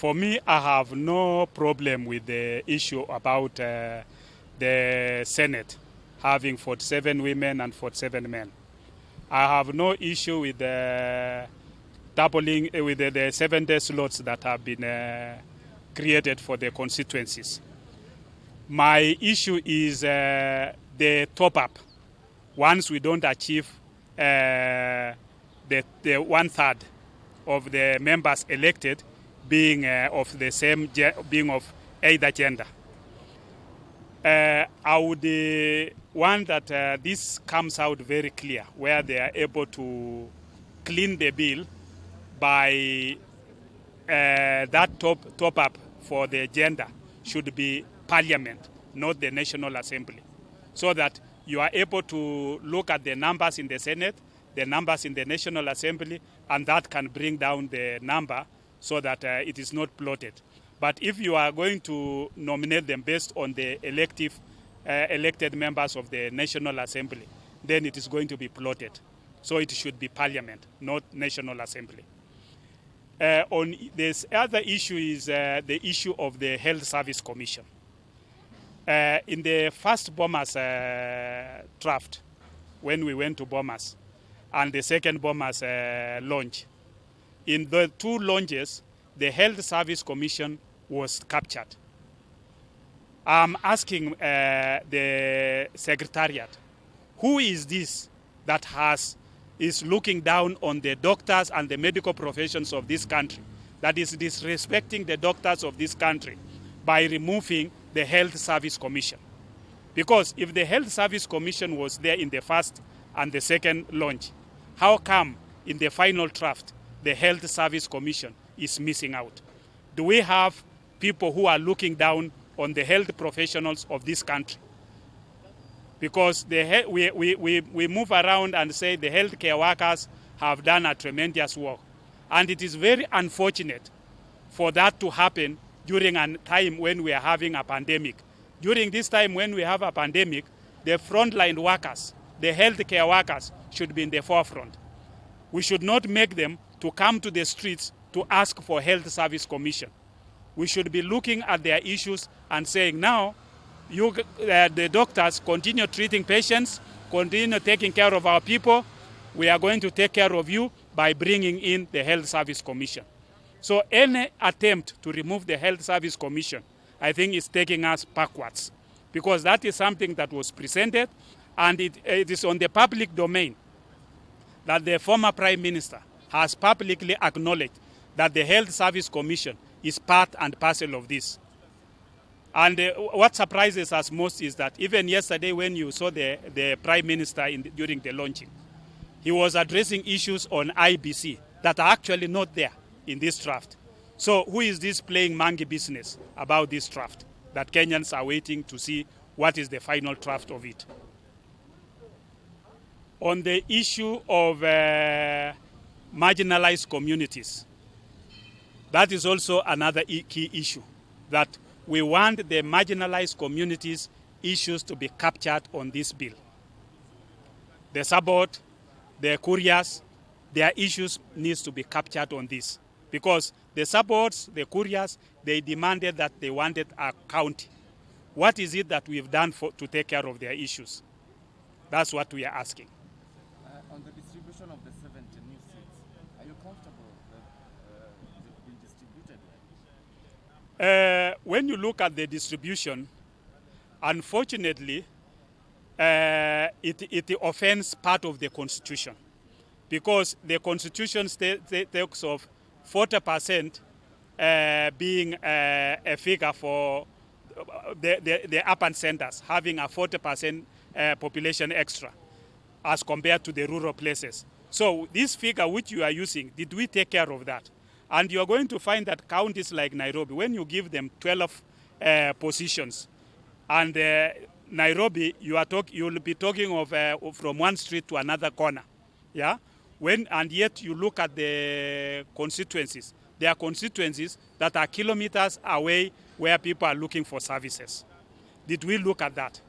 For me, I have no problem with the issue about the Senate having 47 women and 47 men. I have no issue with the doubling with the 7-day slots that have been created for the constituencies. My issue is the top-up. Once we don't achieve the 1/3 of the members elected being of the same, being of either gender. I would want that this comes out very clear, where they are able to clean the bill by that top up for the gender should be Parliament, not the National Assembly, so that you are able to look at the numbers in the Senate, the numbers in the National Assembly, and that can bring down the number so that it is not bloated. But if you are going to nominate them based on the elected members of the National Assembly, then it is going to be bloated. So it should be Parliament, not National Assembly. On this other issue is the issue of the Health Service Commission. In the first Bomas draft, when we went to Bomas, and the second Bomas launch, in the two launches, the Health Service Commission was captured. I'm asking the Secretariat, who is this that is looking down on the doctors and the medical professions of this country, that is disrespecting the doctors of this country by removing the Health Service Commission? Because if the Health Service Commission was there in the first and the second launch, how come in the final draft the Health Service Commission is missing out? Do we have people who are looking down on the health professionals of this country? Because we move around and say the healthcare workers have done a tremendous work. And it is very unfortunate for that to happen during a time when we are having a pandemic. During this time when we have a pandemic, the frontline workers, the healthcare workers, should be in the forefront. We should not make them to come to the streets to ask for Health Service Commission. We should be looking at their issues and saying, now, the doctors continue treating patients, continue taking care of our people. We are going to take care of you by bringing in the Health Service Commission. So any attempt to remove the Health Service Commission, I think, is taking us backwards, because that is something that was presented, and it is on the public domain that the former Prime Minister has publicly acknowledged that the Health Service Commission is part and parcel of this. And what surprises us most is that even yesterday when you saw the Prime Minister during the launching, he was addressing issues on IBC that are actually not there in this draft. So who is this playing monkey business about this draft that Kenyans are waiting to see what is the final draft of it? On the issue of marginalized communities, that is also another key issue, that we want the marginalized communities' issues to be captured on this bill. The Sabot, the couriers, their issues needs to be captured on this. Because the Sabots, the couriers, they demanded that they wanted a county. What is it that we've done to take care of their issues? That's what we are asking. On the distribution of the 70 new seats, are you comfortable that they've been distributed like? When you look at the distribution, unfortunately, it offends part of the Constitution, because the Constitution takes of 40% being a figure for the urban centers, having a 40% population extra as compared to the rural places. So this figure which you are using, did we take care of that? And you are going to find that counties like Nairobi, when you give them 12 positions, and Nairobi, you will be talking of from one street to another corner, yeah. And yet you look at the constituencies. There are constituencies that are kilometers away where people are looking for services. Did we look at that?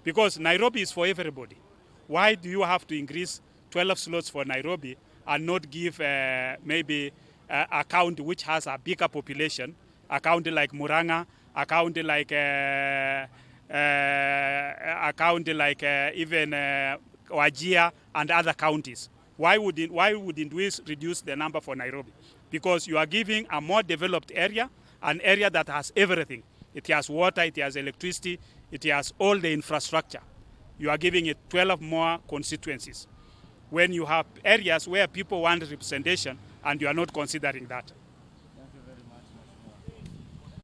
Because Nairobi is for everybody. Why do you have to increase 12 slots for Nairobi and not give maybe a county which has a bigger population, a county like Muranga, a county like even Wajir and other counties. Why wouldn't we reduce the number for Nairobi? Because you are giving a more developed area, an area that has everything. It has water, it has electricity, it has all the infrastructure. You are giving it 12 more constituencies. When you have areas where people want representation and you are not considering that.